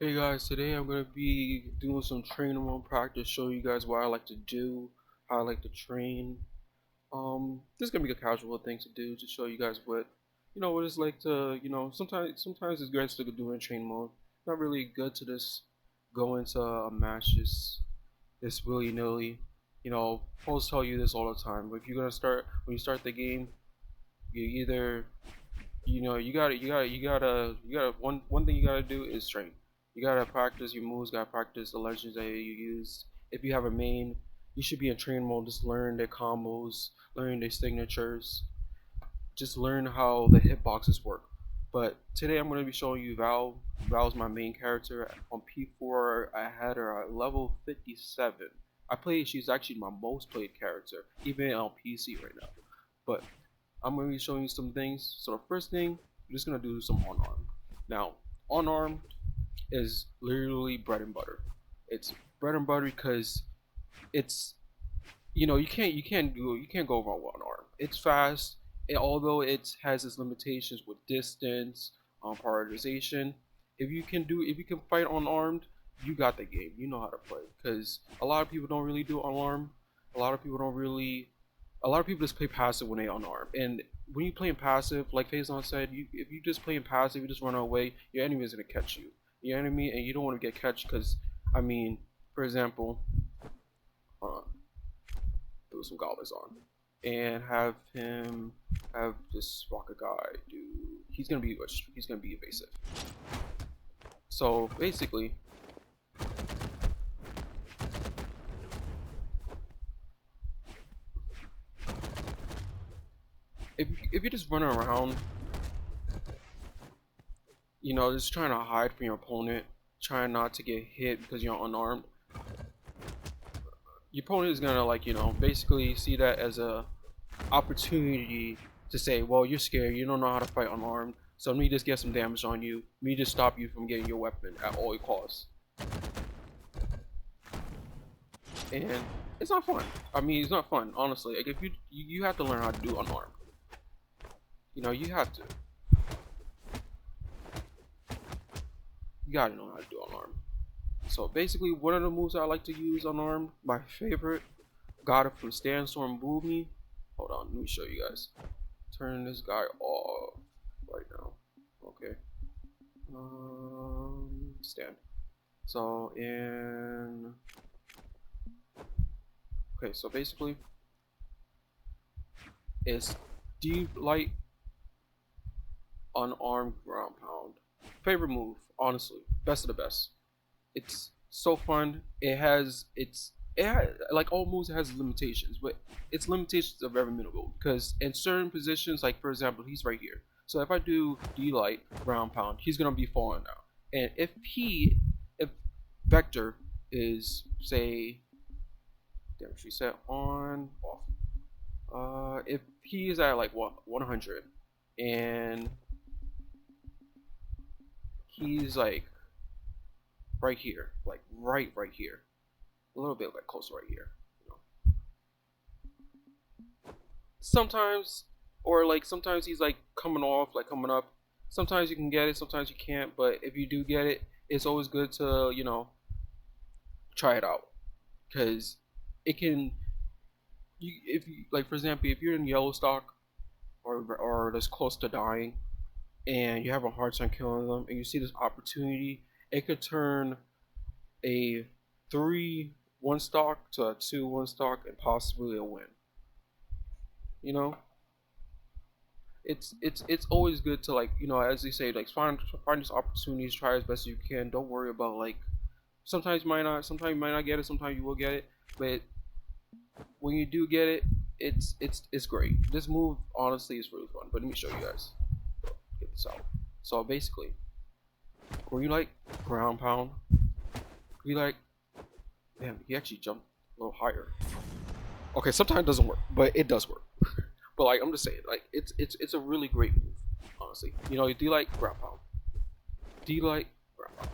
Hey guys, today I'm going to be doing some training run practice, show you guys what I like to do, how I like to train. This is going to be a casual thing to do to show you guys what it's like to, sometimes it's good to do in train mode. Not really good to just go into a match just willy-nilly. Pros tell you this all the time, but if you're going to when you start the game, you either one thing you gotta do is train. You gotta practice your moves, gotta practice the legends that you use. If you have a main, you should be in train mode. Just learn their combos, learn their signatures, just learn how the hitboxes work. But today I'm going to be showing you Val. Val's my main character. On P4, I had her at level 57. She's actually my most played character, even on PC right now. But I'm going to be showing you some things. So the first thing, I'm just going to do some on-arm. Now, on-arm is literally bread and butter. It's bread and butter because it's you can't go wrong with on-arm. It's fast, although it has its limitations with distance, prioritization. If you can fight unarmed, you got the game. You know how to play. Because a lot of people don't really do unarmed. A lot of people don't really. A lot of people just play passive when they unarmed. And when you playing passive, like Faison said, if you just playing passive, you just run away, your enemy is gonna catch you. Your enemy, and you don't want to get catch because, for example, uh, throw some goblins on and have this rocket guy do. He's gonna be evasive. So basically, if you're just running around, just trying to hide from your opponent, trying not to get hit because you're unarmed, your opponent is gonna basically see that as a opportunity to say, well, you're scared, you don't know how to fight unarmed, so let me just get some damage on you, let me just stop you from getting your weapon at all costs. And it's not fun. It's not fun, honestly. Like if you have to learn how to do unarmed. You have to. You gotta know how to do unarmed. So basically, one of the moves I like to use unarmed, my favorite, got it from Sandstorm Boomy. Hold on, let me show you guys. Turn this guy off right now. Okay. Stand. So in. Okay, so basically, it's deep light unarmed ground pound. Favorite move, honestly, best of the best. It's so fun. Like all moves, it has limitations, but its limitations are very minimal because in certain positions, like for example, he's right here. So if I do D light ground pound, he's gonna be falling now. And if vector is say, damage reset on off. If he is at like what 100, and he's like right here, like right here, a little bit like close right here. You know. Sometimes, or like sometimes he's like coming off, like coming up. Sometimes you can get it, sometimes you can't. But if you do get it, it's always good to try it out because it can. If you like, for example, if you're in yellow stock or that's close to dying, and you have a hard time killing them, and you see this opportunity, it could turn a 3-1 stock to a 2-1 stock and possibly a win. You know, it's always good to as they say, like find these opportunities, try as best as you can. Don't worry about like sometimes you might not get it, sometimes you will get it, but when you do get it, it's great. This move honestly is really fun. But let me show you guys. Get this out. So basically, when you like ground pound, you like damn, he actually jumped a little higher. Okay, sometimes it doesn't work, but it does work. But like I'm just saying, like it's a really great move, honestly. You do like ground pound. Do you like ground pound?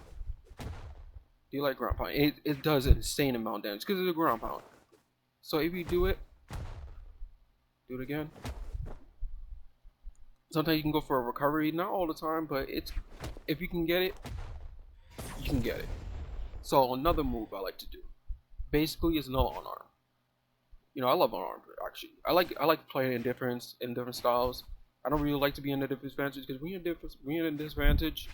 Do you like ground pound? It does an insane amount of damage because it's a ground pound. So if you do it again. Sometimes you can go for a recovery, not all the time, but If you can get it, you can get it. So another move I like to do, basically, is null on arm. I love unarmed actually. I like playing in different styles. I don't really like to be in a disadvantage because when you're in a disadvantage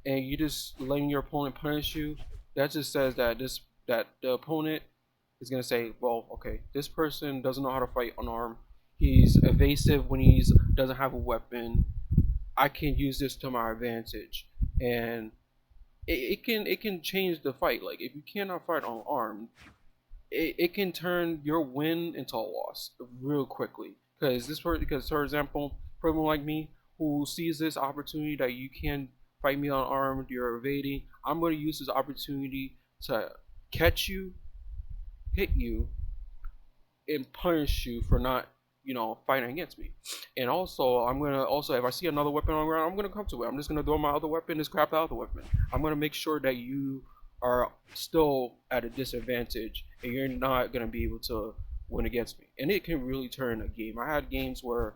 and you just letting your opponent punish you, that just says that the opponent is gonna say, well, okay, this person doesn't know how to fight unarmed. He's evasive when he doesn't have a weapon. I can use this to my advantage, and it can change the fight. Like if you cannot fight unarmed, it can turn your win into a loss real quickly. Because for example, for someone like me who sees this opportunity that you can fight me unarmed, you're evading, I'm going to use this opportunity to catch you, hit you, and punish you for not fighting against me. And also I'm gonna also, if I see another weapon on the ground, I'm gonna come to it. I'm just gonna throw my other weapon, just grab the other weapon. I'm gonna make sure that you are still at a disadvantage and you're not gonna be able to win against me. And it can really turn a game. I had games where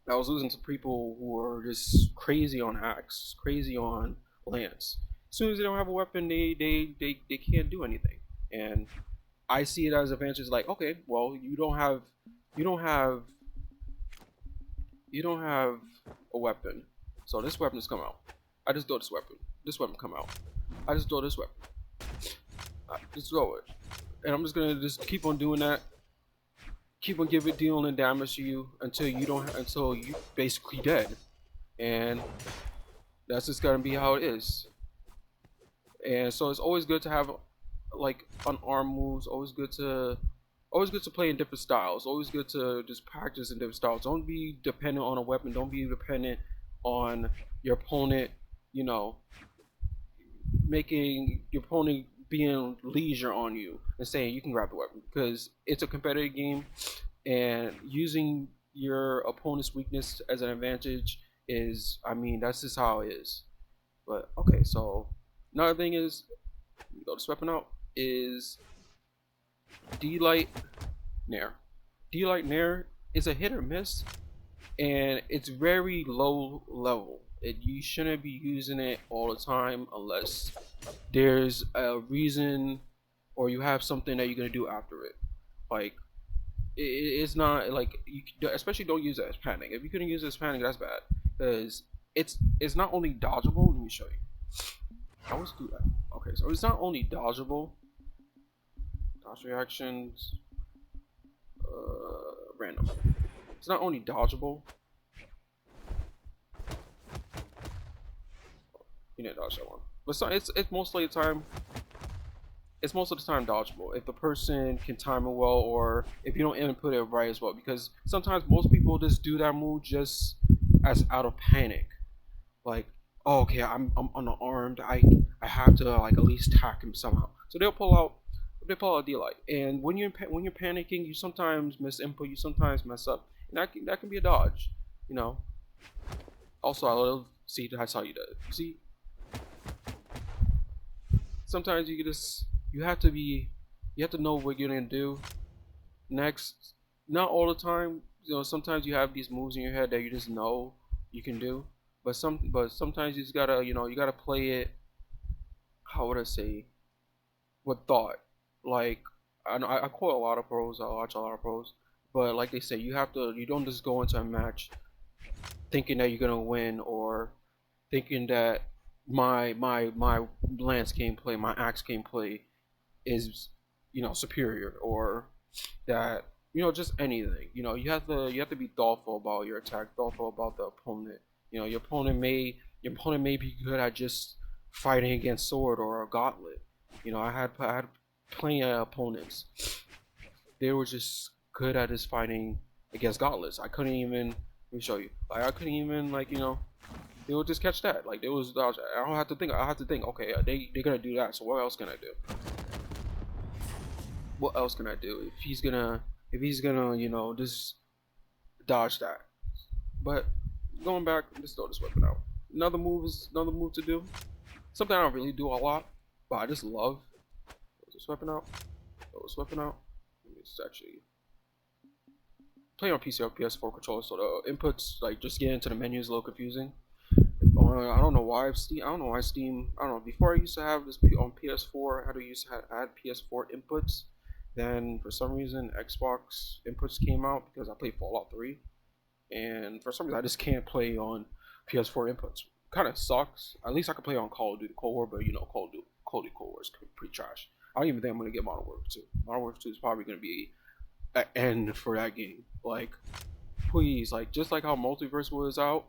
I was losing to people who were just crazy on axe, crazy on lance. As soon as they don't have a weapon, they can't do anything. And I see it as advantage. Like, okay, well, you don't have, you don't have a weapon, so this weapon has come out. I just throw this weapon. This weapon come out. I just throw this weapon. I just throw it, and I'm just gonna just keep on doing that. Keep on dealing damage to you until you basically dead, and that's just gonna be how it is. And so it's always good to have like unarmed moves. Always good to play in different styles. Always good to just practice in different styles. Don't be dependent on a weapon. Don't be dependent on your opponent. You know, making your opponent being leisure on you and saying you can grab the weapon, because it's a competitive game, and using your opponent's weakness as an advantage is, I mean, that's just how it is. But okay, so another thing is, go this weapon out, is D-Light Nair. D-Light Nair is a hit or miss, and it's very low level. You shouldn't be using it all the time unless there's a reason or you have something that you're gonna do after it. Like it's not like especially don't use it as panic. If you couldn't use it as panic, that's bad, because it's not only dodgeable. Let me show you. I always do that. Okay, so it's not only dodgeable. Dodge reactions, random. It's not only dodgeable. You need to dodge that one. But it's mostly the time. It's most of the time dodgeable if the person can time it well, or if you don't input it right as well. Because sometimes most people just do that move just as out of panic. Like, oh, okay, I'm unarmed. I have to like at least attack him somehow. So they pull out D-Light. And when you're panicking, you sometimes miss input. You sometimes mess up, and that can be a dodge. You know. Also, I love see that's how you do it. See, sometimes you have to know what you're gonna do next. Not all the time. Sometimes you have these moves in your head that you just know you can do, but sometimes you just gotta you gotta play it. How would I say? With thought. Like I quote a lot of pros. I watch a lot of pros, but like they say, you don't just go into a match thinking that you're gonna win, or thinking that my lance gameplay, my axe gameplay is superior, or that just anything. You have to be thoughtful about your attack, thoughtful about the opponent. Your opponent may be good at just fighting against sword or a gauntlet. I had plenty of opponents. They were just good at just fighting against gauntlets. I couldn't even, let me show you. Like I couldn't even, they would just catch that. Like they was dodge. I don't have to think. I have to think. Okay, they're gonna do that. So what else can I do? What else can I do if he's gonna just dodge that? But going back, let's throw this weapon out. Another move to do. Something I don't really do a lot, but I just love. Throw this weapon out. Throw this weapon out. It's actually playing on PC or PS4 controller, so the inputs, like just getting into the menu, is a little confusing. I don't know why Steam. I don't know why Steam. I don't know. Before I used to have this on PS4. I had to use add PS4 inputs. Then for some reason Xbox inputs came out because I played Fallout 3, and for some reason I just can't play on PS4 inputs. Kind of sucks. At least I can play on Call of Duty Cold War, but you know Call of Duty Cold War is pretty trash. I don't even think I'm gonna get Modern Warfare 2. Modern Warfare 2 is probably gonna be an end for that game. Like, please, like just like how Multiverse is out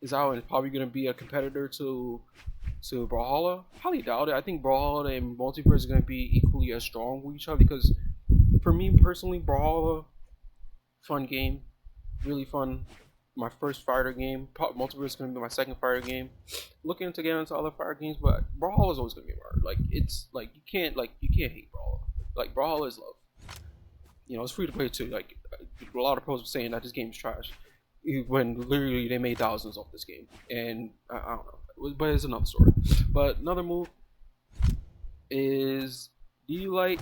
and it's probably gonna be a competitor to Brawlhalla. Highly doubt it. I think Brawlhalla and Multiverse is gonna be equally as strong with each other because for me personally, Brawlhalla, fun game, really fun. My first fighter game. Multiverse is gonna be my second fighter game. Looking to get into other fighter games, but Brawlhalla is always gonna be hard. Like it's like you can't hate Brawlhalla. Like Brawlhalla is love. You know, it's free to play too. Like a lot of pros are saying that this game is trash, when literally they made thousands off this game. And I don't know, but it's another story. But another move is, do you like?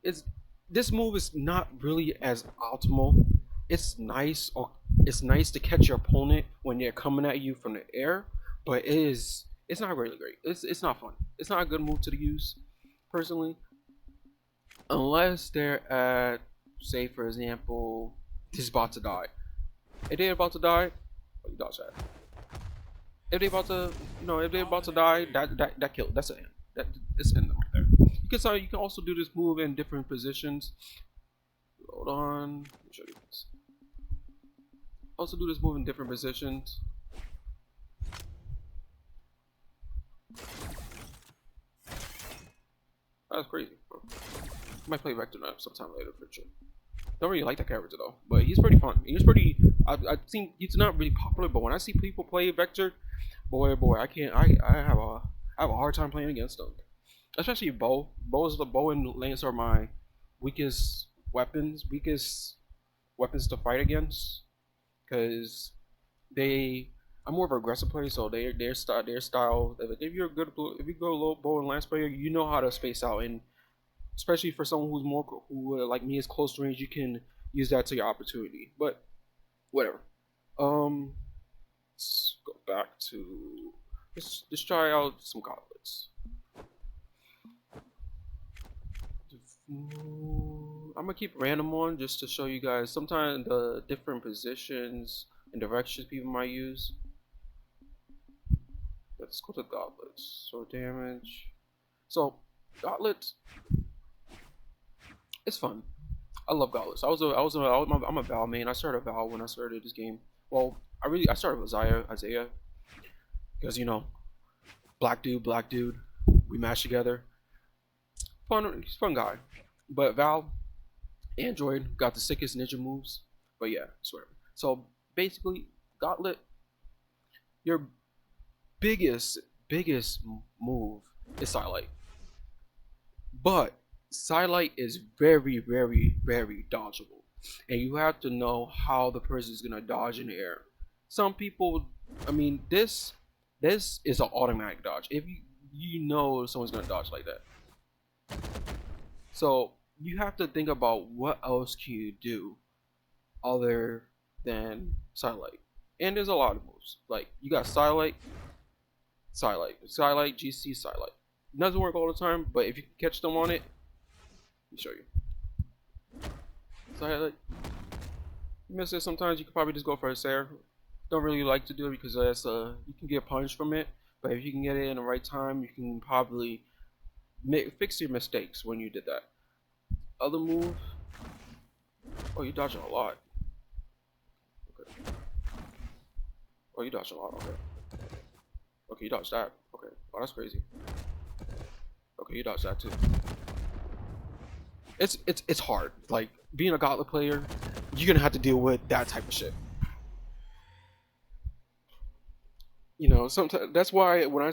It's this move is not really as optimal. It's nice, or it's nice to catch your opponent when they're coming at you from the air, but it's not really great. It's not fun. It's not a good move to use, personally, unless they're at, say for example, he's about to die. If they're about to die, oh, you dodge that. If they're about to, if they're about to die, that kill. That's an end. That's an end right there. You can also do this move in different positions. Hold on, let me show you this. Also do this move in different positions. That's crazy. I might play Vector now sometime later for sure. Don't really like that character though, but he's pretty fun. He's pretty. I think he's not really popular, but when I see people play Vector, boy, oh boy, I can't. I have a hard time playing against him. Especially bow. Bow and lance are my weakest weapons to fight against, because they. I'm more of an aggressive player, so their style. If you're a good, if you go low bow and lance player, you know how to space out, and especially for someone who like me is close range, you can use that to your opportunity. But whatever. Let's go back to let's try out some gauntlets. I'm gonna keep random on just to show you guys sometimes the different positions and directions people might use. Let's go to gauntlets. So damage. So gauntlets, it's fun. I love gauntlets. I'm a Val main. I started Val when I started this game. Well, I started with Isaiah, because black dude, we matched together. He's a fun guy. But Val, Android, got the sickest ninja moves. But yeah, swear. So basically, Gauntlet, your biggest move is Sidelight. But Sidelight is very dodgeable. And you have to know how the person is gonna dodge in the air. Some people, I mean, this is an automatic dodge. If you know someone's gonna dodge like that. So you have to think about what else can you do other than Sidelight. And there's a lot of moves. Like you got Sidelight, GC, Sidelight. It doesn't work all the time, but if you can catch them on it, let me show you. Sidelight. You miss it sometimes, you can probably just go for a Sarah. Don't really like to do it because you can get punished from it. But if you can get it in the right time, you can probably fix your mistakes when you did that. Other move. Oh, you dodging a lot. Okay. Oh, you dodging a lot. Okay. Okay, you dodged that. Okay. Oh, that's crazy. Okay, you dodged that too. It's hard. Like being a Gauntlet player, you're gonna have to deal with that type of shit. Sometimes that's why when I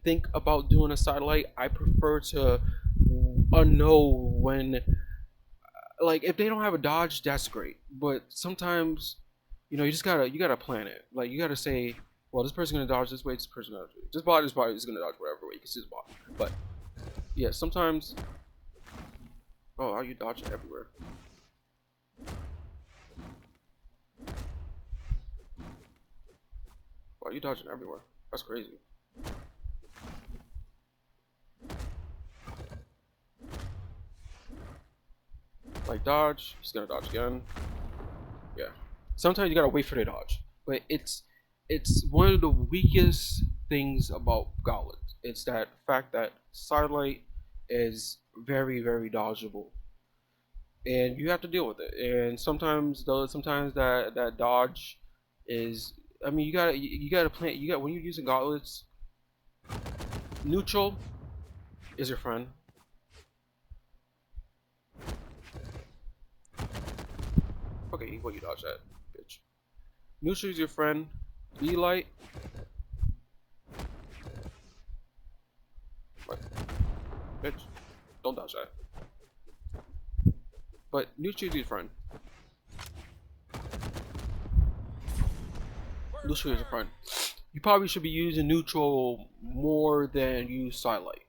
think about doing a Sidelight, I prefer to know when, like, if they don't have a dodge, that's great. But sometimes, you just gotta plan it. Like you gotta say, well, this person's gonna dodge this way, this person's gonna dodge this bot is gonna dodge whatever way you can see this bot. But yeah, sometimes. Oh, are you dodging everywhere? Wow, you dodging everywhere. That's crazy. Like dodge, he's gonna dodge again. Yeah. Sometimes you gotta wait for the dodge, but it's one of the weakest things about Gauntlet. It's that fact that Starlight is very dodgeable, and you have to deal with it. And sometimes though, sometimes that dodge is. I mean, you gotta plan. You got when you're using gauntlets. Neutral is your friend. Okay, well you dodge that, bitch. Neutral is your friend. D light, what, bitch? Don't dodge that. But neutral is your friend. Neutral is your friend. You probably should be using neutral more than use sidelight,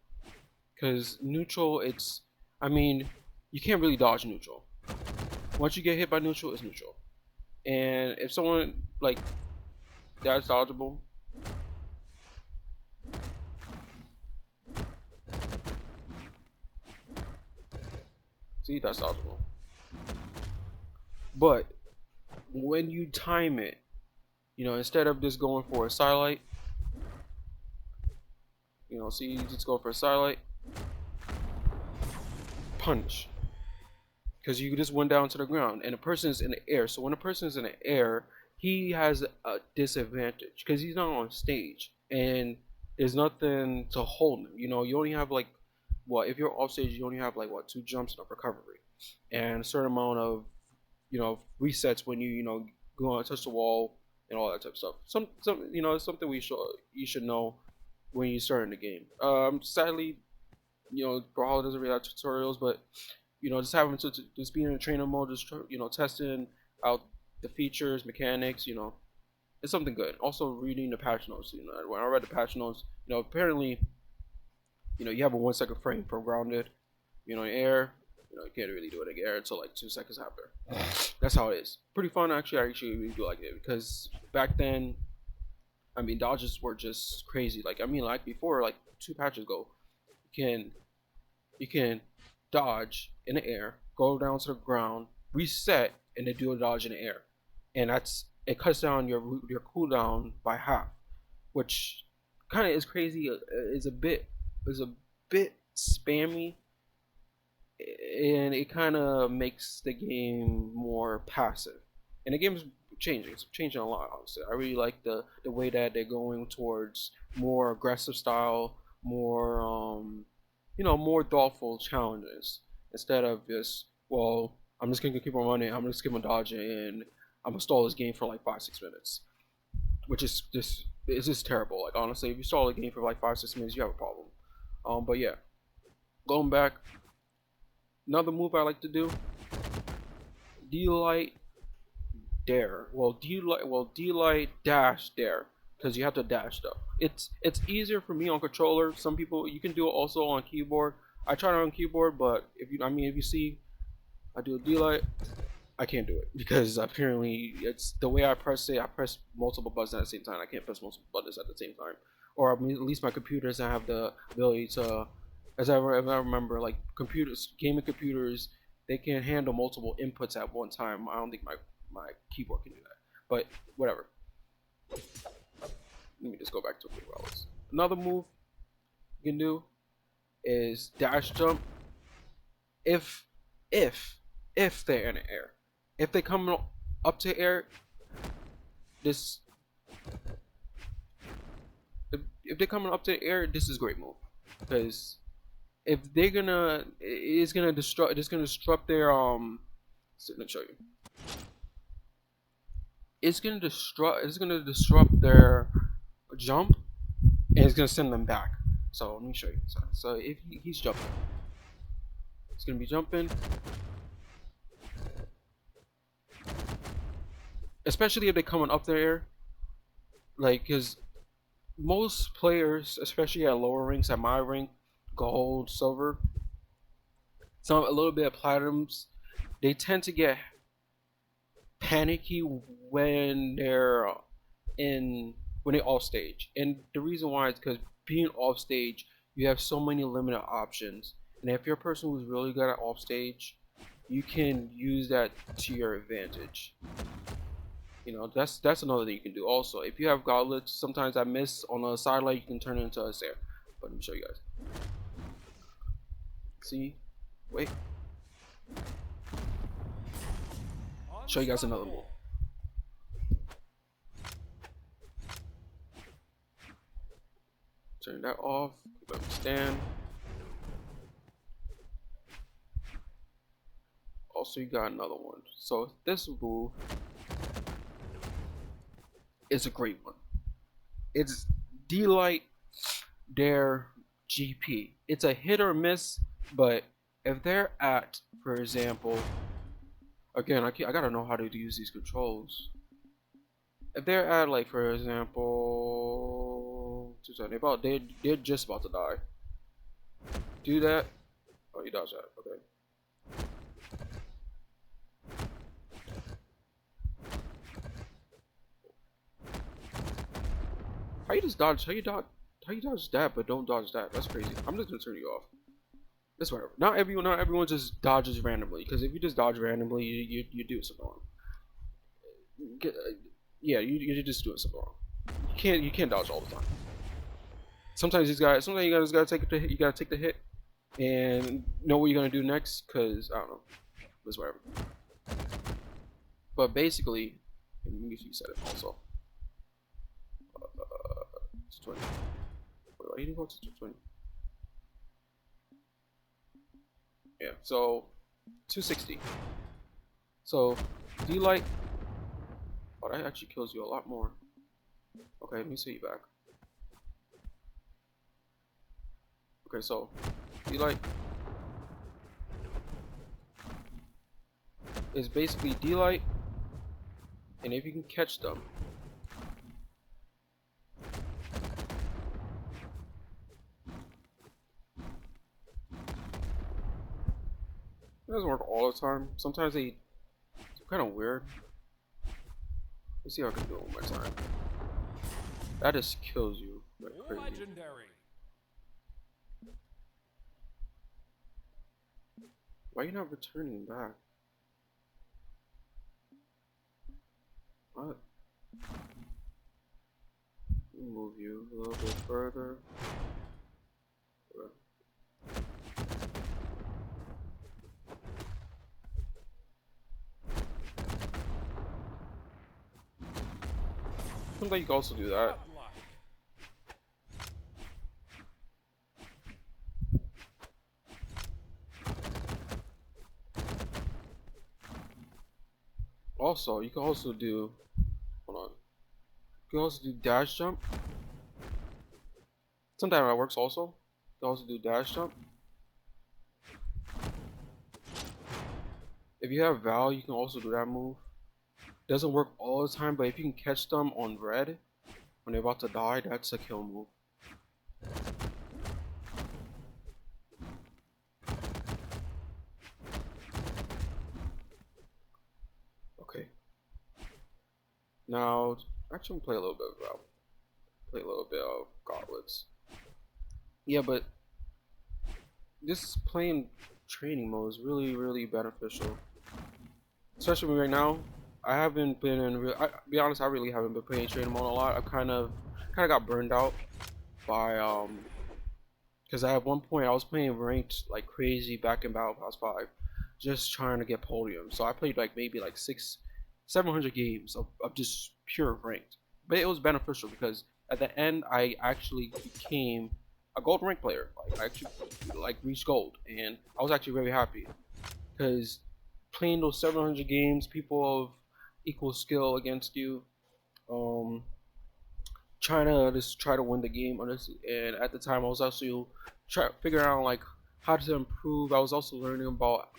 because neutral, it's. I mean, you can't really dodge neutral. Once you get hit by neutral, it's neutral. And if someone like that's dodgeable, see that's dodgeable. But when you time it, instead of just going for a sidelight, see, you just go for a sidelight, punch, because you just went down to the ground, and the person is in the air. So when a person is in the air, he has a disadvantage because he's not on stage, and there's nothing to hold him. You only have like what if you're off stage, you only have like what two jumps and a recovery, and a certain amount of resets when you go on touch the wall and all that type of stuff. Some it's something you should know when you start in the game. Sadly, Brawlhalla doesn't really have tutorials, but just having to just being in a trainer mode, just testing out the features, mechanics, it's something good. Also reading the patch notes. When I read the patch notes, apparently, you have a 1 second frame for grounded, in air. You can't really do it in air until like 2 seconds after. That's how it is. Pretty fun actually. I actually really do like it because back then, I mean, dodges were just crazy. Like I mean, like before, like 2 patches ago, you can you can dodge in the air, go down to the ground, reset, and then do a dodge in the air, and it cuts down your cooldown by half, which kind of is crazy. Is a bit spammy, and it kind of makes the game more passive. And the game's changing. It's changing a lot. Honestly, I really like the way that they're going towards more aggressive style, more more thoughtful challenges instead of just I'm just gonna keep on running. I'm just gonna dodge it, and I'm gonna stall this game for like 5 6 minutes, which is just it's just terrible. Like honestly, if you stall a game for like 5 6 minutes, you have a problem. But yeah, going back, another move I like to do, D-Light Dare. D-Light dash Dare, because you have to dash stuff. It's easier for me on controller. Some people you can do it also on keyboard. I tried it on keyboard, but if you see I do a D-Light, I can't do it because apparently it's the way I press it. I press multiple buttons at the same time. I can't press multiple buttons at the same time, or at least my computer doesn't have the ability to. As I remember, like computers, gaming computers, they can handle multiple inputs at one time. I don't think my keyboard can do that. But whatever. Let me just go back to quick rolls. Another move you can do is dash jump if if if they're in the air. If they come up to air, this if they're coming up to the air, this is a great move because if they're gonna, it's gonna disrupt their So let me show you. It's gonna disrupt their jump, and it's gonna send them back. So let me show you. So if he's jumping, he's gonna be jumping, especially if they're coming up there, like because most players, especially at lower ranks, at my rank, gold, silver, some a little bit of platinums, they tend to get panicky when they're in when they off stage. And the reason why is because being off stage, you have so many limited options. And if you're a person who's really good at off stage, you can use that to your advantage. You know, that's another thing you can do. Also, if you have gauntlets, sometimes I miss on the side light, you can turn it into a Sarah. But let me show you guys. See, wait, show you guys another move. Turn that off. Let me stand. Also, you got another one. So this move is a great one. It's D-Light their GP. It's a hit or miss, but if they're at, for example, again, I gotta know how to use these controls. If they're at, like, for example, they're just about to die. Do that. Oh, you dodge that. Okay. How you just dodge? How you dodge? How you dodge that, but don't dodge that? That's crazy. I'm just gonna turn you off. That's whatever. Not everyone just dodges randomly. Because if you just dodge randomly, you do something wrong. Yeah, you're just doing something wrong. You can't dodge all the time. Sometimes you just gotta take the hit. You gotta take the hit and know what you're gonna do next. Cause I don't know. That's whatever. But basically, let me set it also. It's 20. Wait, why you didn't go to 20? Yeah, so 260. So D-Light. Oh, that actually kills you a lot more. Okay, let me see you back. Okay, so D-Light is basically D-Light, and if you can catch them, it doesn't work all the time. Sometimes it's kind of weird. Let's see how I can do it one more time. That just kills you like crazy. Legendary. Why are you not returning back? What? Move you a little bit further. Seems like you can also do that. Also, you can also do. Hold on. You can also do dash jump. Sometimes that works also. You can also do dash jump. If you have Val, you can also do that move. Doesn't work all the time, but if you can catch them on red when they're about to die, that's a kill move. Okay. Now, actually, I'm gonna play a little bit of Val. Play a little bit of Gauntlets. Yeah, but this playing training mode is really beneficial. Especially right now, I haven't been in. Be honest, I really haven't been playing training mode a lot. I kind of got burned out by because at one point I was playing ranked like crazy back in Battle Pass 5, just trying to get podium. So I played like maybe like 700 games of just pure ranked. But it was beneficial because at the end I actually became a gold rank player. Like I actually like reached gold, and I was actually very happy because playing those 700 games, people of equal skill against you, trying to just try to win the game. And at the time, I was also figuring out like how to improve. I was also learning about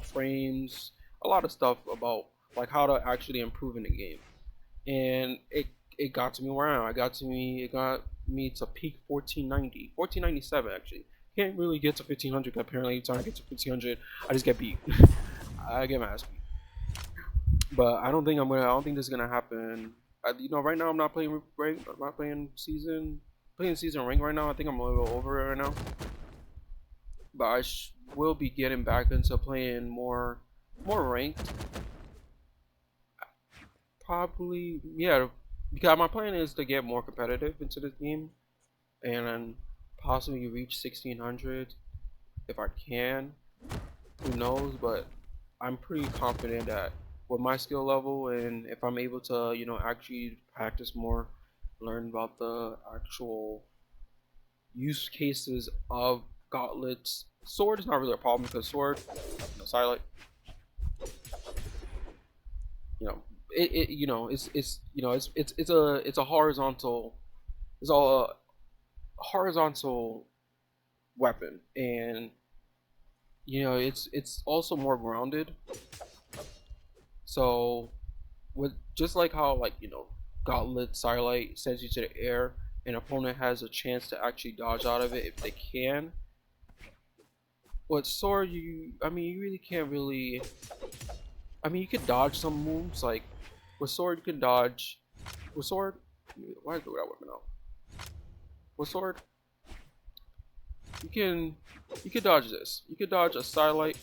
frames, a lot of stuff about like how to actually improve in the game, and it got to me where I am. It got me to peak 1490, 1497 actually. Can't really get to 1500 apparently. Trying to get to 1500, I just get beat. I get my ass beat. But I don't think this is gonna happen Right now I'm not playing rank. I'm not playing season. Playing season rank right now. I think I'm a little over it right now. But will be getting back into playing more ranked. Probably, yeah. Because my plan is to get more competitive into this game and then possibly reach 1600 if I can. Who knows? But I'm pretty confident that with my skill level and if I'm able to, actually practice more, learn about the actual use cases of gauntlets. Sword is not really a problem because sword, silent, you know, it's a horizontal, it's all a horizontal weapon, and it's also more grounded. So with just like how Gauntlet Starlight sends you to the air, an opponent has a chance to actually dodge out of it if they can. With sword, you really can't really. You can dodge some moves like with sword. You can dodge with sword. Why do that weapon out? With sword, you can dodge this. You can dodge a Starlight.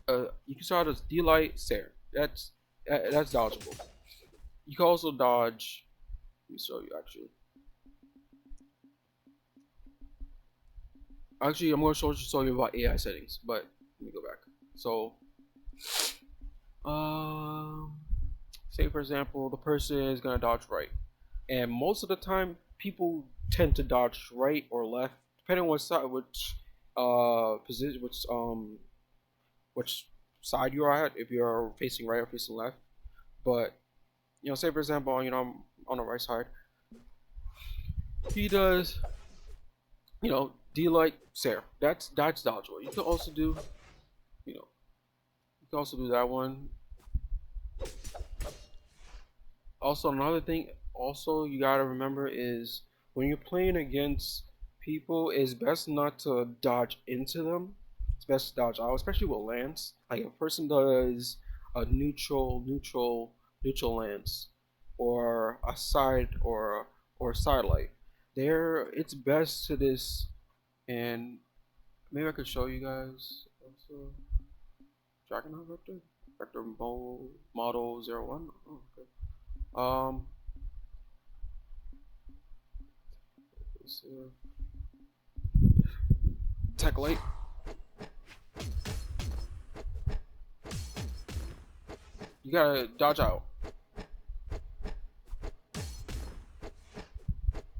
You can dodge a D-Light Sare. That's dodgeable. You can also dodge. Let me show you actually. Actually, I'm going to show you about AI settings, but let me go back. So, um, say for example, the person is going to dodge right, and most of the time, people tend to dodge right or left, depending on what side, position, which side you're at. If you're facing right or facing left, but say for example, I'm on the right side. He does, D like Sarah. That's dodgeable. You can also do, you know, you can also do that one. Also, another thing, also you gotta remember is when you're playing against people, it's best not to dodge into them. It's best to dodge out, especially with lance. Like if a person does a neutral lance, or a side or sidelight. There, it's best to this, and maybe I could show you guys also. Dragon Vector, Vector Model 01. Oh, okay. Um, this, Tech Light. You gotta dodge out.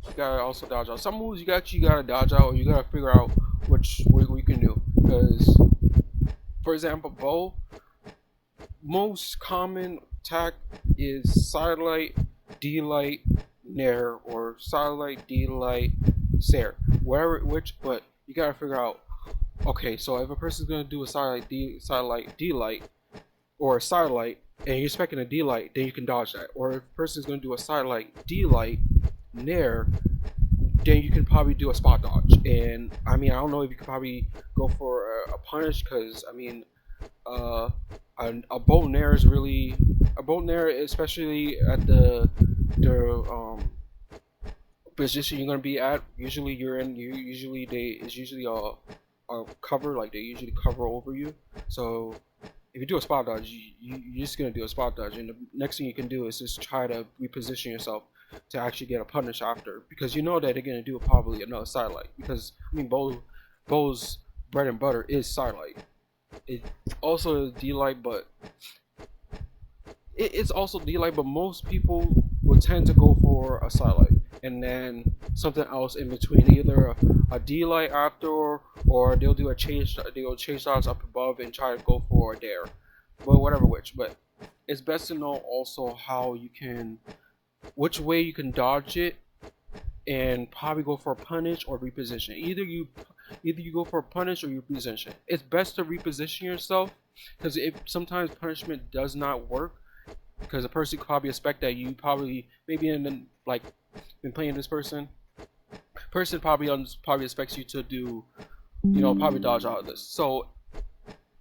You gotta also dodge out. Some moves you gotta dodge out, or you gotta figure out which we can do. Because, for example, bow. Most common attack is sidelight, D-light, nair, or sidelight, D-light, Sare. Wherever which, but you gotta figure out. Okay, so if a person's gonna do a sidelight, D-light, or a sidelight, and you're expecting a D-light, then you can dodge that. Or if a person's gonna do a sidelight, D-light, nair, then you can probably do a spot dodge. And I don't know if you could probably go for a punish, because uh, a bow and arrow is really a bow and arrow, especially at the position you're gonna be at. Usually you're in. You usually they is usually a cover, like they usually cover over you. So if you do a spot dodge, you're just gonna do a spot dodge, and the next thing you can do is just try to reposition yourself to actually get a punish after, because you know that they're gonna do probably another sidelight. Because bow's bread and butter is sidelight. It also is D-light, but it's also D-light. But most people will tend to go for a sidelight and then something else in between, either a D-light after, or they'll do a change. They'll change shots up above and try to go for a dare, but whatever which. But it's best to know also how you can, which way you can dodge it, and probably go for a punish or reposition. Either you go for a punish or you reposition. It's best to reposition yourself, because if sometimes punishment does not work, because a person could probably expect that you probably maybe been playing this person probably expects you to do, probably dodge out of this. So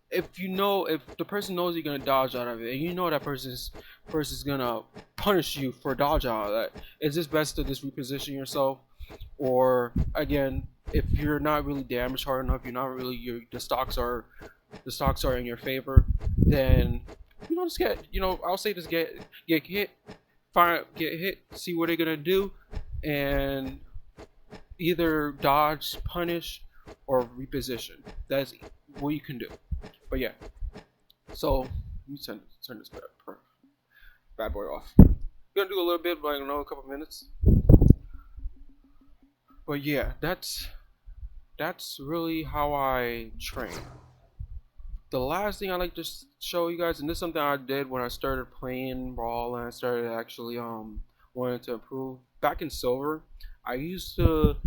if the person knows you're gonna dodge out of it, and you know that person's gonna punish you for dodging all of that. It's just best to just reposition yourself, or again, if you're not really damaged hard enough, you're not really the stocks are in your favor, then just I'll say just get hit, get hit, see what they're gonna do, and either dodge, punish, or reposition. That's what you can do. But yeah, so let me turn this bad boy off. Gonna do a little bit, like another couple minutes. But yeah, that's really how I train. The last thing I like to show you guys, and this is something I did when I started playing Brawl and I started actually wanting to improve. Back in Silver, I used to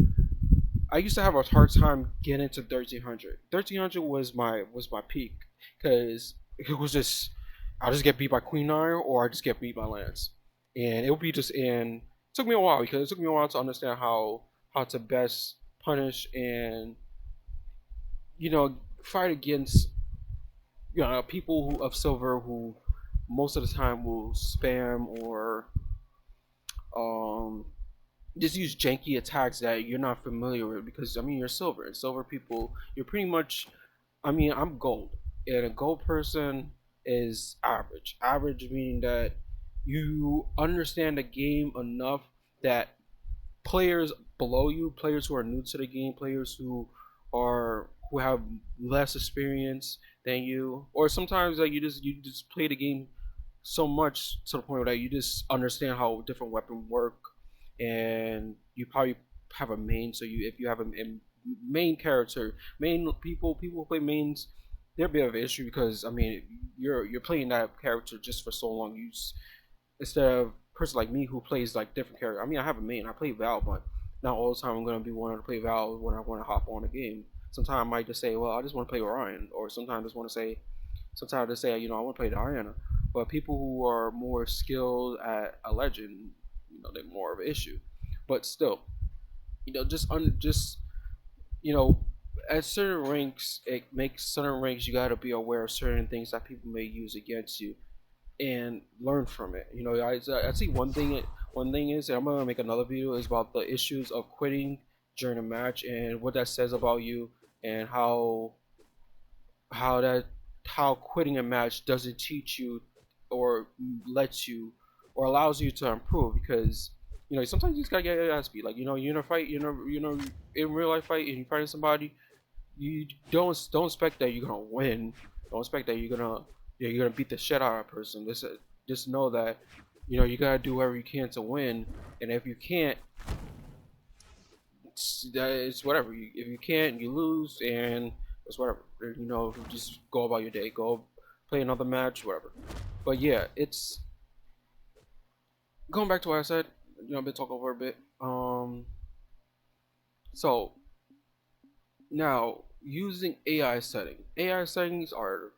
have a hard time getting to 1300. 1300 was my peak because it was just I'll just get beat by Queen Iron or I just get beat by Lance, and it would be just and it took me a while because it took me a while to understand how to best punish and fight against people of Silver who most of the time will spam or um just use janky attacks that you're not familiar with because you're Silver and Silver people you're pretty much I'm gold and a gold person is average meaning that you understand the game enough that players below you, players who are new to the game, players who have less experience than you, or sometimes like you just play the game so much to the point that you just understand how different weapons work, and you probably have a main. So if you have a main character, main people who play mains, they're a bit of an issue because you're playing that character just for so long. Instead of a person like me who plays like different characters. I have a main. I play Val, but not all the time I'm gonna be wanting to play Val when I want to hop on a game. Sometimes I might just say, well, I just want to play Orion, or sometimes I just want to say, sometimes I just say, I want to play Diana. But people who are more skilled at a legend, they're more of an issue. But still, just you know, at certain ranks, it makes certain ranks you gotta be aware of certain things that people may use against you and learn from it. I see one thing. One thing is, and I'm gonna make another video is about the issues of quitting during a match and what that says about you, and how that how quitting a match doesn't teach you or lets you or allows you to improve because sometimes you just gotta get your ass beat. Like you're in a fight, in real life fight, and you're fighting somebody, you don't expect that you're gonna win. Don't expect that you're gonna beat the shit out of a person. Just know that you gotta do whatever you can to win, and if you can't, it's whatever. If you can't, you lose, and it's whatever. Just go about your day. Go play another match, whatever. But yeah, it's going back to what I said. I've been talking over a bit. So now using AI settings. AI settings are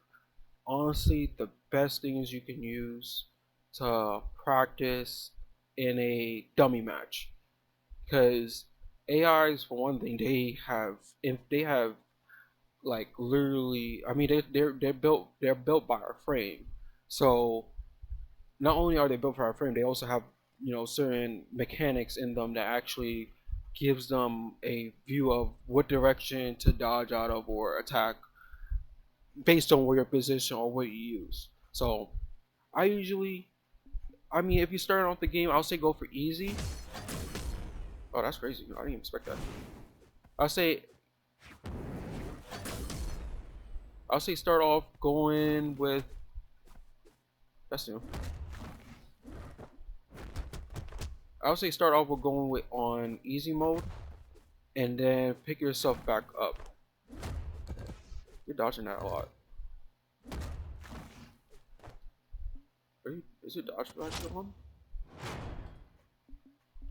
honestly the best things you can use to practice in a dummy match because AIs for one thing they have like literally they're built by our frame. So not only are they built for our frame, they also have certain mechanics in them that actually gives them a view of what direction to dodge out of or attack based on where your position or what you use. So I usually, if you start off the game, I'll say go for easy. Oh, that's crazy! I didn't even expect that. I'll say, start off going with. That's new. I'll say start off with going with on easy mode, and then pick yourself back up. You're dodging that a lot. Is your dodge still on?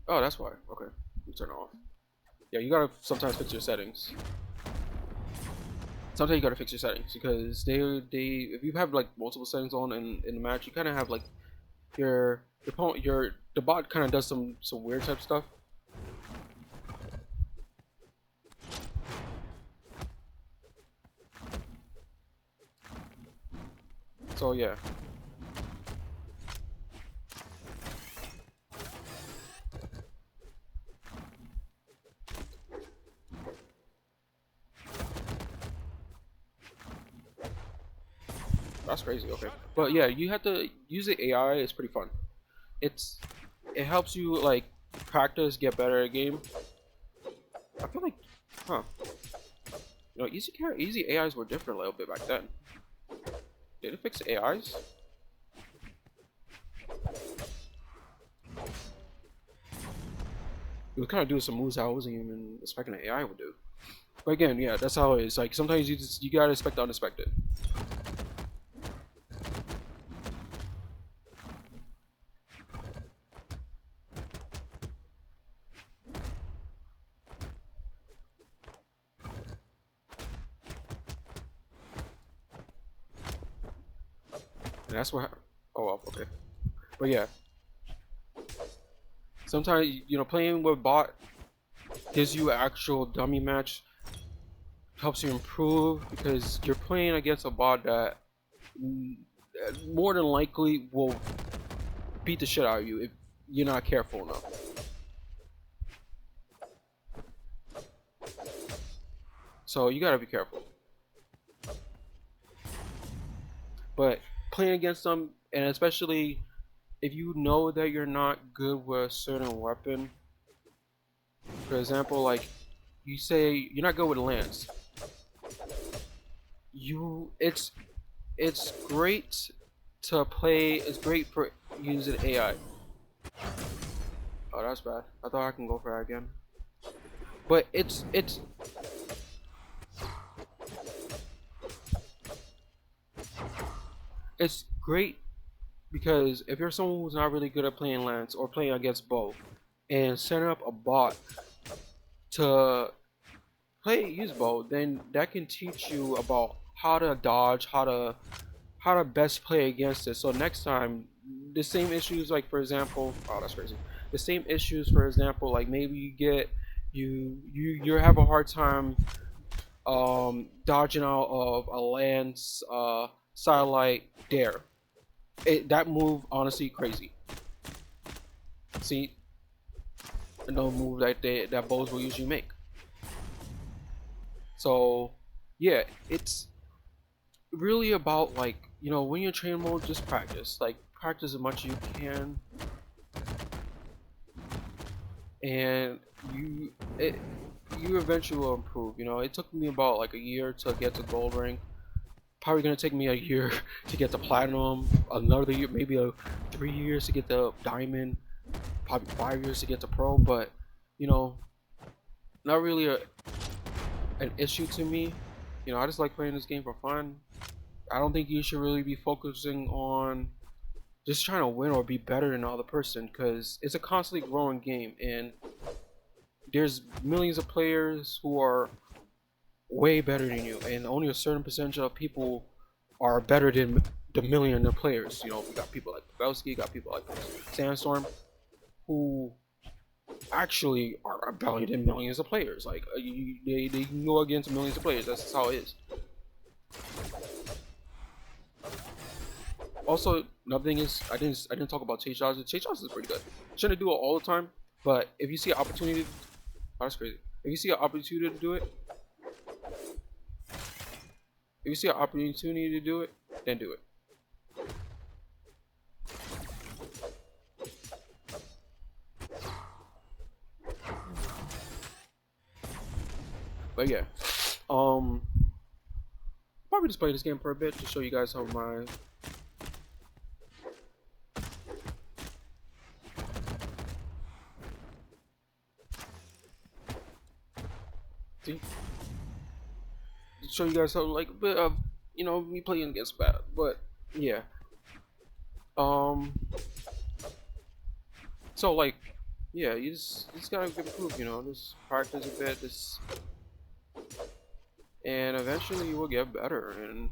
Oh, that's why. Okay, you turn it off. Yeah, you gotta sometimes fix your settings. Sometimes you gotta fix your settings because they if you have like multiple settings on in the match, you kind of have like your opponent the bot kind of does some weird type stuff. So yeah. That's crazy. Okay, but yeah, you have to use the AI. It's pretty fun. It's it helps you like practice, get better at a game. I feel like, huh? Easy AIs were different a little bit back then. Did it fix AIs? It was kind of doing some moves I wasn't even expecting an AI would do. But again, yeah, that's how it is. Like sometimes you gotta expect the unexpected. And that's what. Oh, well, okay. But yeah, sometimes playing with bot gives you an actual dummy match, helps you improve because you're playing against a bot that more than likely will beat the shit out of you if you're not careful enough. So you gotta be careful. But playing against them, and especially if you know that you're not good with a certain weapon, for example, like you say you're not good with lance, it's great to play. It's great for using AI. Oh, that's bad. I thought I can go for that again. But it's great because if you're someone who's not really good at playing lance or playing against bow, and setting up a bot to use bow, then that can teach you about how to dodge, how to best play against it. So next time, the same issues, like for example, oh that's crazy. The same issues, for example, like maybe you have a hard time dodging out of a lance satellite dare. That move honestly crazy. See, no move that bows will usually make. So yeah, it's really about like when you're in train mode, just practice. Like practice as much as you can, and you eventually will improve. It took me about like a year to get to gold rank. Probably gonna take me a year to get to platinum. Another year, maybe 3 years to get to diamond. Probably 5 years to get to pro. But you know, not really an issue to me. I just like playing this game for fun. I don't think you should really be focusing on just trying to win or be better than the other person because it's a constantly growing game and there's millions of players who are way better than you and only a certain percentage of people are better than the million of players. We got people like Pavelski, got people like Sandstorm who actually are better than millions of players. Like they can go against millions of players. That's just how it is. Also, another thing is I didn't talk about chase shots. Chase shots is pretty good. Shouldn't do it all the time, but if you see an opportunity, oh, that's crazy. If you see an opportunity to do it, then do it. But yeah, um, probably just play this game for a bit to show you guys how my see, show you guys how like a bit of me playing against bad. But yeah, um, so like yeah, you just gotta improve. Just practice a bit, just and eventually you will get better. And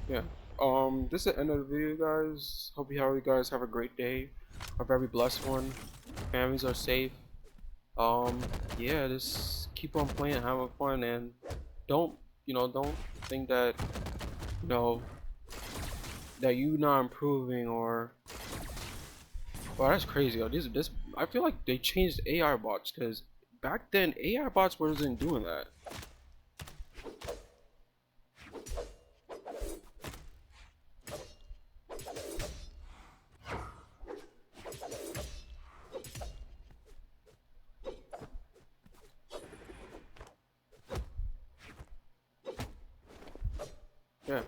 yeah, this is the end of the video, guys. Hope you guys have a great day, a very blessed one. Families are safe. Um, yeah, just keep on playing, having fun, and don't don't think that you know that you not improving or that's crazy. This I feel like they changed AI bots because back then AI bots wasn't doing that. Yeah.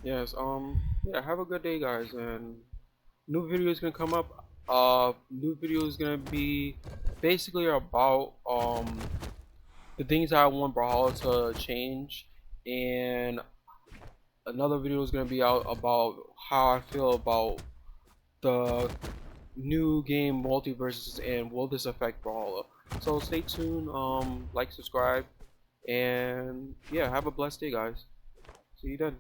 Yes. Yeah. Have a good day, guys, and new video is gonna come up. New video is gonna be basically about the things I want Brawlhalla to change, and another video is gonna be out about how I feel about the new game multiverses and will this affect Brawlhalla. So stay tuned. Like, subscribe, and yeah, have a blessed day, guys. See you then.